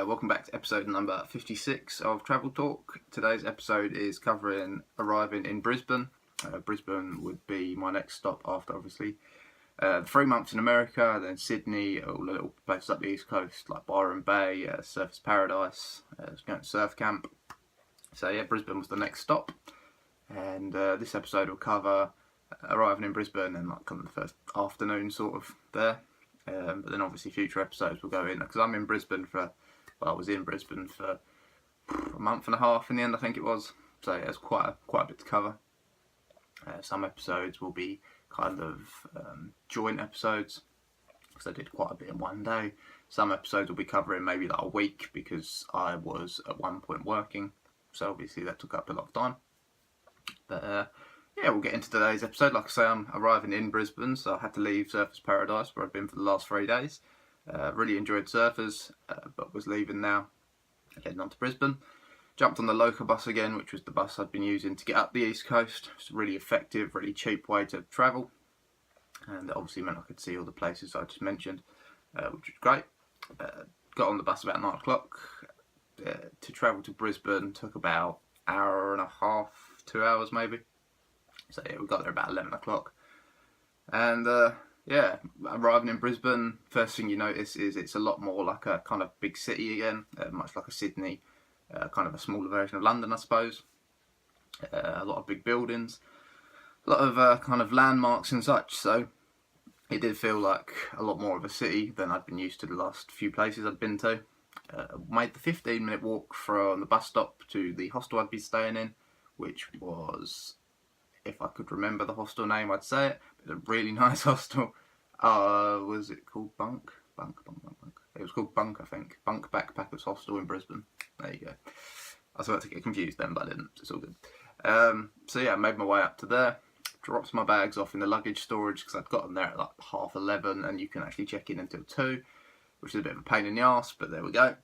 Welcome back to episode number 56 of Travel Talk. Today's episode is covering arriving in Brisbane. Brisbane would be my next stop after obviously 3 months in America, then Sydney, all the little places up the east coast like Byron Bay, Surfers Paradise, going to surf camp. So yeah, Brisbane was the next stop, and this episode will cover arriving in Brisbane and like kind of the first afternoon sort of there. But then obviously future episodes will go in, because I was in Brisbane for a month and a half in the end, I think it was. So yeah, it's quite a bit to cover. Some episodes will be kind of joint episodes, because I did quite a bit in one day. Some episodes will be covering maybe like a week, because I was at one point working, so obviously that took up a lot of time. But yeah, we'll get into today's episode. Like I say, I'm arriving in Brisbane, so I had to leave Surfers Paradise, where I've been for the last 3 days. Really enjoyed Surfers, but was leaving now, heading on to Brisbane. Jumped on the local bus again, which was the bus I'd been using to get up the east coast. It's a really effective, really cheap way to travel, and it obviously meant I could see all the places I just mentioned, which was great. Got on the bus about 9 o'clock. To travel to Brisbane took about an hour and a half, 2 hours maybe. So yeah, we got there about 11 o'clock. And yeah, arriving in Brisbane, first thing you notice is it's a lot more like a kind of big city again, much like a Sydney, kind of a smaller version of London, I suppose. A lot of big buildings, a lot of kind of landmarks and such, so it did feel like a lot more of a city than I'd been used to the last few places I'd been to. Made the 15-minute walk from the bus stop to the hostel I'd be staying in, which was, if I could remember the hostel name, I'd say it. But a really nice hostel. Was it called Bunk? Bunk. It was called Bunk, I think. Bunk Backpackers Hostel in Brisbane. There you go. I was about to get confused then, but I didn't. It's all good. So yeah, I made my way up to there. Dropped my bags off in the luggage storage, because I'd gotten there at like 11:30, and you can actually check in until 2, which is a bit of a pain in the arse, but there we go.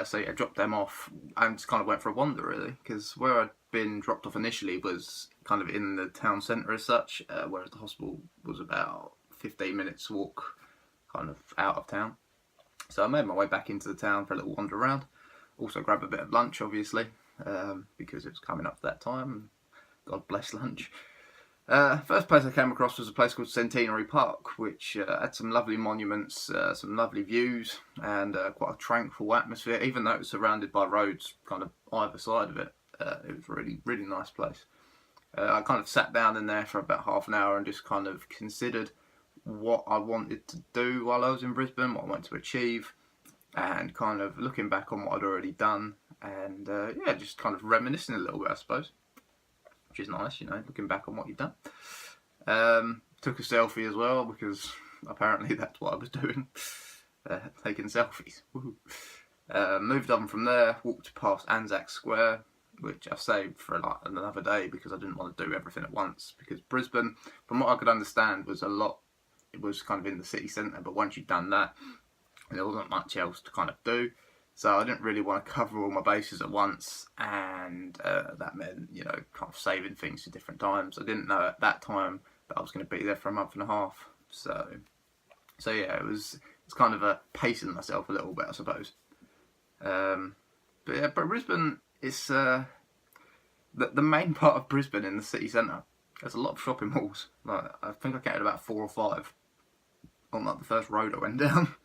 So yeah, dropped them off and just kind of went for a wander really, because where I'd been dropped off initially was kind of in the town centre as such, whereas the hospital was about 15 minutes walk kind of out of town. So I made my way back into the town for a little wander around. Also grabbed a bit of lunch obviously, because it was coming up to that time. God bless lunch. First place I came across was a place called Centenary Park, which had some lovely monuments, some lovely views, and quite a tranquil atmosphere, even though it was surrounded by roads kind of either side of it. It was a really, really nice place. I kind of sat down in there for about half an hour and just kind of considered what I wanted to do while I was in Brisbane, what I wanted to achieve, and kind of looking back on what I'd already done, and yeah, just kind of reminiscing a little bit, I suppose. Which is nice, you know, looking back on what you've done. Took a selfie as well, because apparently that's what I was doing, taking selfies. Moved on from there, walked past Anzac Square, which I saved for like another day because I didn't want to do everything at once, because Brisbane, from what I could understand, it was kind of in the city centre, but once you'd done that, there wasn't much else to kind of do. So I didn't really want to cover all my bases at once, and that meant, you know, kind of saving things to different times. I didn't know at that time that I was going to be there for a month and a half. So yeah, it's kind of pacing myself a little bit, I suppose. But Brisbane is the main part of Brisbane in the city centre. There's a lot of shopping malls. Like, I think I counted about 4 or 5 on like the first road I went down.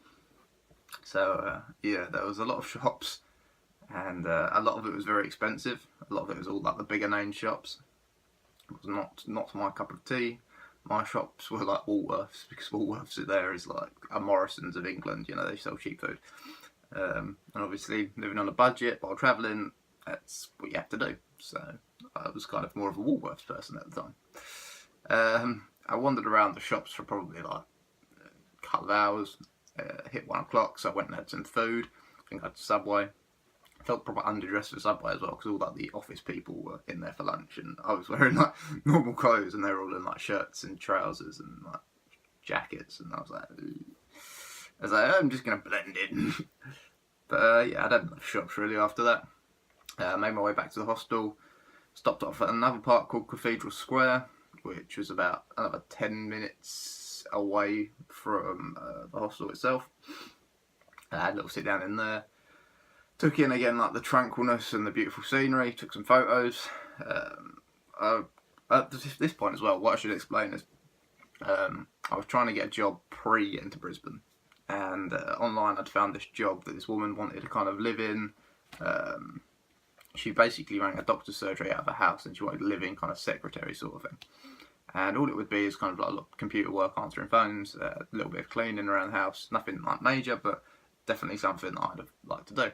So yeah, there was a lot of shops, and a lot of it was very expensive. A lot of it was all like the bigger name shops. It was not my cup of tea. My shops were like Woolworths, because Woolworths there is like a Morrison's of England. You know, they sell cheap food. And obviously living on a budget while travelling, that's what you have to do. So I was kind of more of a Woolworths person at the time. I wandered around the shops for probably like a couple of hours. Hit 1 o'clock, so I went and had some food. I think I had Subway. I felt probably underdressed for Subway as well, because all like the office people were in there for lunch, and I was wearing like normal clothes, and they were all in like shirts and trousers and like jackets, and I was like, I'm just gonna blend in. But yeah, I had enough shops really after that. Made my way back to the hostel. Stopped off at another park called Cathedral Square, which was about another 10 minutes away from the hostel itself. I had a little sit down in there. took in again like the tranquilness and the beautiful scenery, took some photos. At this point as well, what I should explain is I was trying to get a job pre-getting to Brisbane, and online I'd found this job that this woman wanted to kind of live in. She basically ran a doctor's surgery out of a house, and she wanted to live in kind of secretary sort of thing. And all it would be is kind of like a lot of computer work, answering phones, a little bit of cleaning around the house, nothing like major, but definitely something that I'd have liked to do.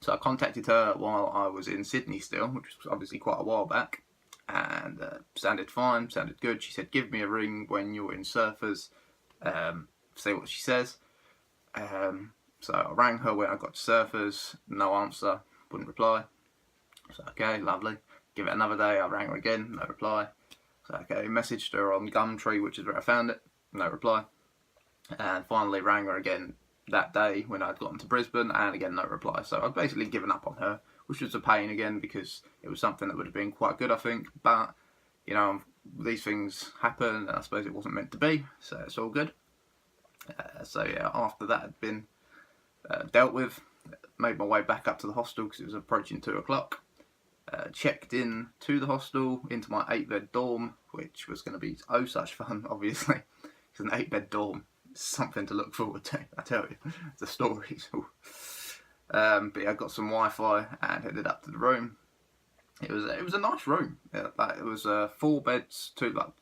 So I contacted her while I was in Sydney still, which was obviously quite a while back, and sounded fine, sounded good. She said, give me a ring when you're in Surfers, see what she says. So I rang her when I got to Surfers, no answer, wouldn't reply. So okay, lovely. Give it another day, I rang her again, no reply. So okay, messaged her on Gumtree, which is where I found it, no reply. And finally rang her again that day when I'd gotten to Brisbane, and again no reply. So I'd basically given up on her, which was a pain again, because it was something that would have been quite good, I think. But, you know, these things happen, and I suppose it wasn't meant to be, so it's all good. So yeah, after that had been dealt with, made my way back up to the hostel because it was approaching 2 o'clock. Checked in to the hostel, into my 8-bed dorm, which was going to be oh such fun, obviously. It's an 8-bed dorm. It's something to look forward to, I tell you. The stories. But yeah, I got some Wi-Fi and headed up to the room. It was a nice room. It was 4 beds,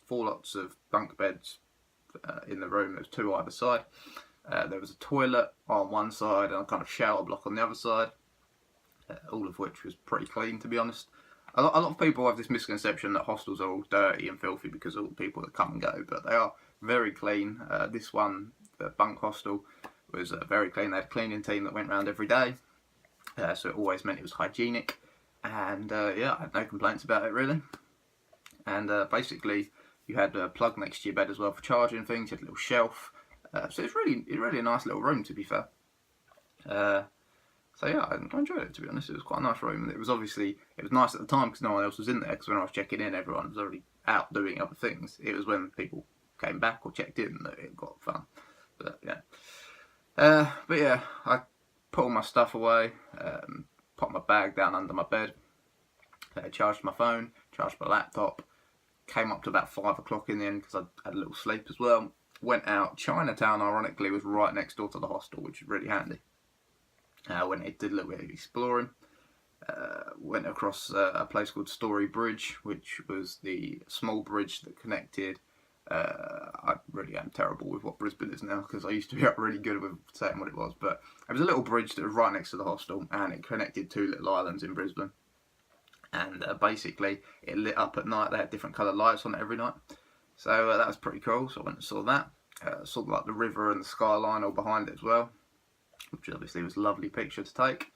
4 lots of bunk beds in the room. There was 2 either side. There was a toilet on one side and a kind of shower block on the other side. All of which was pretty clean, to be honest. A lot of people have this misconception that hostels are all dirty and filthy because of all the people that come and go, but they are very clean. This one, the bunk hostel, was very clean. They had a cleaning team that went around every day, so it always meant it was hygienic. And yeah, I had no complaints about it really. And basically, you had a plug next to your bed as well for charging things. You had a little shelf, so it's really a nice little room, to be fair. So yeah, I enjoyed it, to be honest. It was quite a nice room. It was nice at the time because no one else was in there, because when I was checking in, everyone was already out doing other things. It was when people came back or checked in that it got fun. But yeah, I put all my stuff away, popped my bag down under my bed, charged my phone, charged my laptop, came up to about 5 o'clock in the end because I had a little sleep as well. Went out. Chinatown, ironically, was right next door to the hostel, which is really handy. Went and did a little bit of exploring. Went across a place called Story Bridge, which was the small bridge that connected. I really am terrible with what Brisbane is now, because I used to be really good with saying what it was. But it was a little bridge that was right next to the hostel, and it connected 2 little islands in Brisbane. And basically, it lit up at night. They had different coloured lights on it every night. So that was pretty cool. So I went and saw that. Saw like the river and the skyline all behind it as well, which obviously was a lovely picture to take.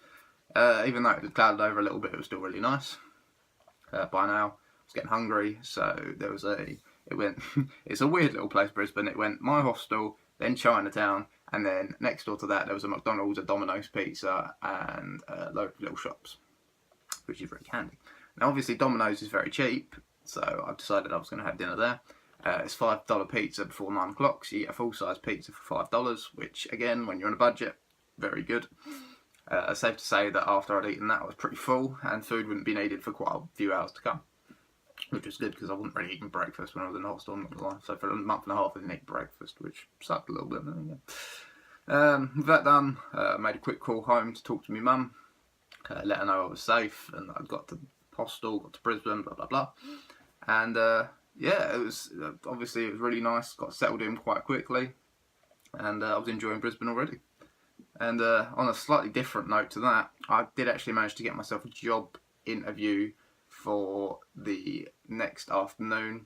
Even though it had clouded over a little bit, it was still really nice. By now, I was getting hungry, so there was it's a weird little place, Brisbane. It went my hostel, then Chinatown, and then next door to that there was a McDonald's, a Domino's Pizza, and a load of little shops, which is really handy. Now obviously Domino's is very cheap, so I decided I was going to have dinner there. It's $5 pizza before 9 o'clock, so you get a full-size pizza for $5, which again, when you're on a budget, very good. It's safe to say that after I'd eaten that, I was pretty full, and food wouldn't be needed for quite a few hours to come, which was good because I wasn't really eating breakfast when I was in the hostel, I'm not gonna lie. So for a month and a half I didn't eat breakfast, which sucked a little bit. With that done, made a quick call home to talk to my mum, let her know I was safe and I'd got to the hostel, got to Brisbane, blah blah blah. And yeah, it was obviously it was really nice, got settled in quite quickly, and I was enjoying Brisbane already. And on a slightly different note to that, I did actually manage to get myself a job interview for the next afternoon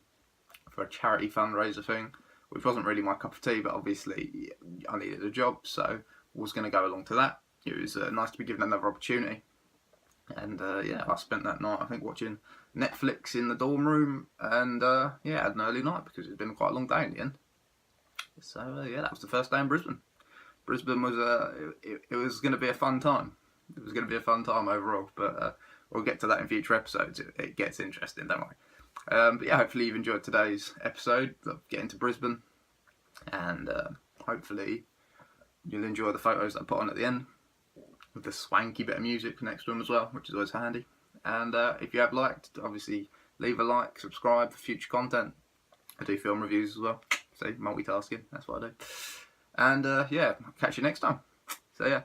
for a charity fundraiser thing, which wasn't really my cup of tea, but obviously I needed a job, so was going to go along to that. It was nice to be given another opportunity. And yeah, I spent that night, I think, watching Netflix in the dorm room, and yeah, had an early night because it's been quite a long day in the end. So yeah, that was the first day in Brisbane. Brisbane was it was going to be a fun time. It was going to be a fun time overall, but we'll get to that in future episodes. It gets interesting, don't worry. But yeah, hopefully you've enjoyed today's episode of getting to Brisbane, and hopefully you'll enjoy the photos I put on at the end. with the swanky bit of music next to them as well, which is always handy. And if you have liked, obviously leave a like, subscribe for future content. I do film reviews as well, so multitasking, that's what I do. And yeah, I'll catch you next time. So yeah.